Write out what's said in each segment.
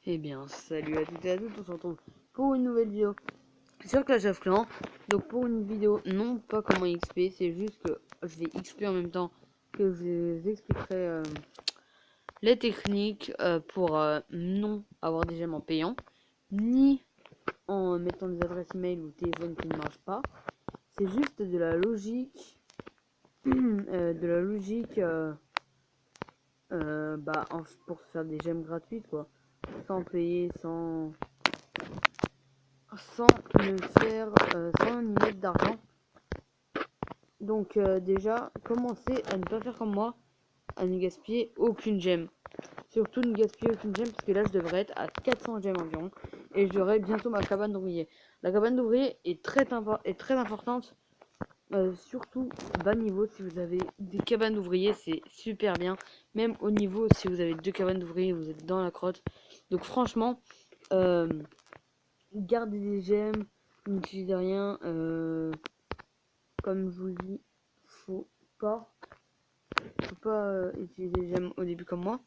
Eh bien, salut à toutes et à tous, on se retrouve pour une nouvelle vidéo sur Clash of Clans. Donc pour une vidéo, non pas comment XP, c'est juste que je vais XP en même temps que je vous expliquerai les techniques pour non avoir des gemmes en payant, ni en mettant des adresses email ou téléphone qui ne marchent pas. C'est juste de la logique, pour se faire des gemmes gratuites quoi, sans payer, sans sans y mettre d'argent. Donc déjà, commencez à ne pas faire comme moi, à ne gaspiller aucune gemme. Surtout ne gaspiller aucune gemme parce que là je devrais être à 400 gemmes environ et j'aurai bientôt ma cabane d'ouvrier. La cabane d'ouvrier est très importante, surtout bas niveau. Si vous avez des cabanes d'ouvriers, c'est super bien. Même au niveau, si vous avez 2 cabanes d'ouvriers, vous êtes dans la crotte. Donc franchement, gardez des gemmes, n'utilisez rien. Comme je vous le dis, faut pas utiliser les gemmes au début comme moi.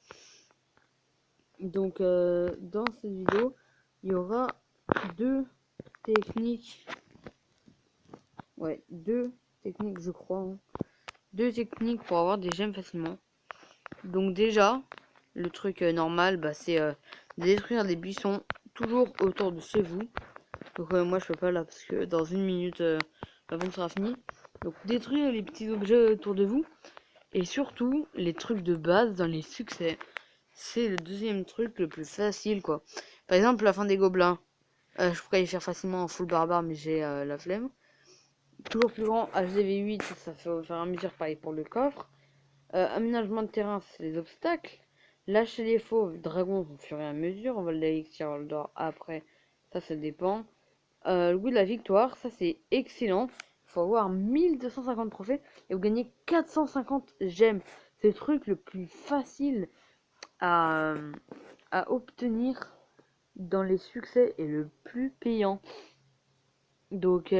Donc dans cette vidéo, il y aura deux techniques. Ouais, deux techniques je crois. Hein. Deux techniques pour avoir des gemmes facilement. Donc déjà, le truc normal, c'est de détruire des buissons toujours autour de chez vous. Donc moi je peux pas là parce que dans une minute la bombe sera finie. Donc détruire les petits objets autour de vous. Et surtout, les trucs de base dans les succès. C'est le deuxième truc le plus facile, quoi. Par exemple, la fin des gobelins. Je pourrais y faire facilement en full barbare, mais j'ai la flemme. Toujours plus grand, HDV8, ça fait au fur et à mesure, pareil pour le coffre. Aménagement de terrain, c'est les obstacles. Lâcher les fauves, dragons au fur et à mesure. On va l'élixir d'or après, ça dépend. Le goût de la victoire, ça c'est excellent. Il faut avoir 1250 trophées et vous gagnez 450 gemmes. C'est le truc le plus facile à, à obtenir dans les succès et le plus payant. Donc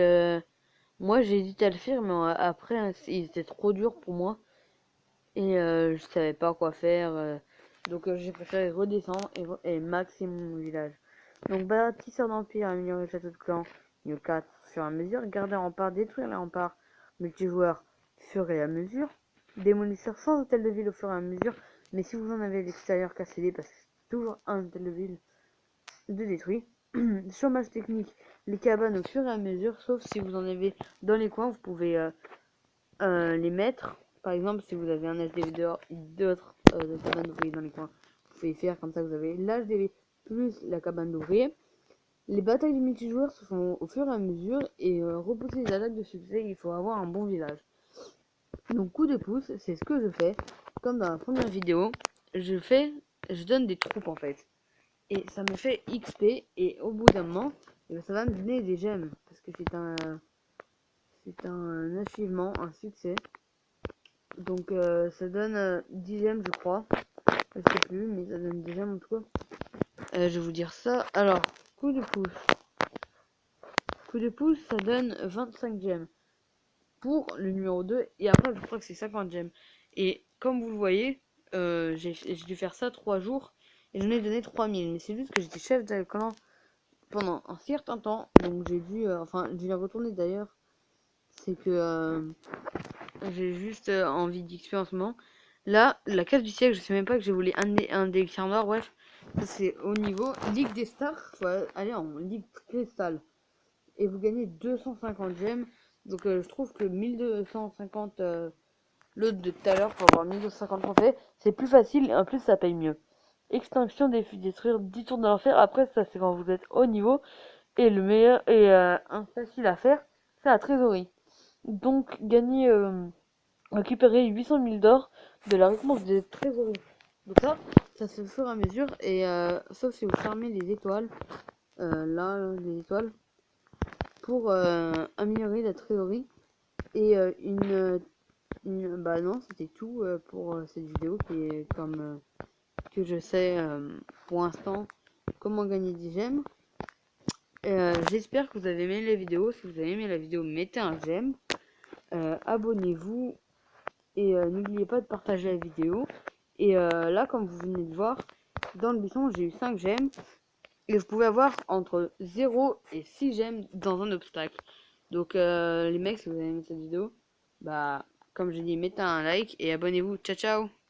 moi j'ai hésité à le faire, mais après il était trop dur pour moi et je savais pas quoi faire. Donc j'ai préféré redescendre et maxer mon village. Donc bâtisseur d'empire, améliorer le château de clan, niveau 4 sur et à mesure, garder un rempart, détruire les remparts, multijoueur fur et à mesure, démolisseur sans hôtel de ville au fur et à mesure, mais si vous en avez à l'extérieur, cassez-les parce que c'est toujours un hôtel de ville de détruit. Chômage technique, les cabanes au fur et à mesure, sauf si vous en avez dans les coins, vous pouvez les mettre. Par exemple, si vous avez un HDV dehors et d'autres cabanes d'ouvriers dans les coins, vous pouvez faire comme ça, vous avez l'HDV plus la cabane d'ouvriers. Les batailles de multijoueurs se font au fur et à mesure et repousser les attaques de succès, il faut avoir un bon village. Donc coup de pouce, c'est ce que je fais. Comme dans la première vidéo, je donne des troupes en fait. Et ça me fait XP et au bout d'un moment, ça va me donner des gemmes. Parce que c'est un achievement, un succès. Donc ça donne 10 gemmes je crois. Je sais plus, mais ça donne des gemmes en tout cas. Je vais vous dire ça. Alors, coup de pouce. Coup de pouce, ça donne 25 gemmes pour le numéro 2. Et après, je crois que c'est 50 gemmes. Et comme vous le voyez, j'ai dû faire ça 3 jours. Et j'en ai donné 3000. Mais c'est juste que j'étais chef de clan pendant un certain temps. Donc j'ai dû... je vais retourner d'ailleurs. C'est que j'ai juste envie d'XP en ce moment. Là, la case du siècle, je sais même pas que j'ai voulu un élixir noir. Bref, c'est au niveau Ligue des Stars. Faut aller en Ligue Cristal. Et vous gagnez 250 gemmes. Donc je trouve que 1250 l'autre de tout à l'heure pour avoir 1250 trophées, c'est plus facile et en plus ça paye mieux. Extinction défi détruire 10 tours de l'enfer. Après ça c'est quand vous êtes haut niveau. Et le meilleur et un facile à faire, c'est la trésorerie. Donc gagner récupérer 800 000 d'or de la récompense des trésoreries. Donc ça se fait au fur et à mesure et sauf si vous fermez les étoiles. Là les étoiles pour améliorer la trésorerie et bah non c'était tout pour cette vidéo qui est comme que je sais pour l'instant comment gagner 10 gemmes. J'espère que vous avez aimé la vidéo. Si vous avez aimé la vidéo, mettez un j'aime, abonnez-vous et n'oubliez pas de partager la vidéo. Et là comme vous venez de voir, dans le buisson, j'ai eu 5 gemmes. Et je pouvais avoir entre 0 et 6 gemmes dans un obstacle. Donc les mecs, si vous avez aimé cette vidéo, bah comme j'ai dit, mettez un like et abonnez-vous. Ciao ciao.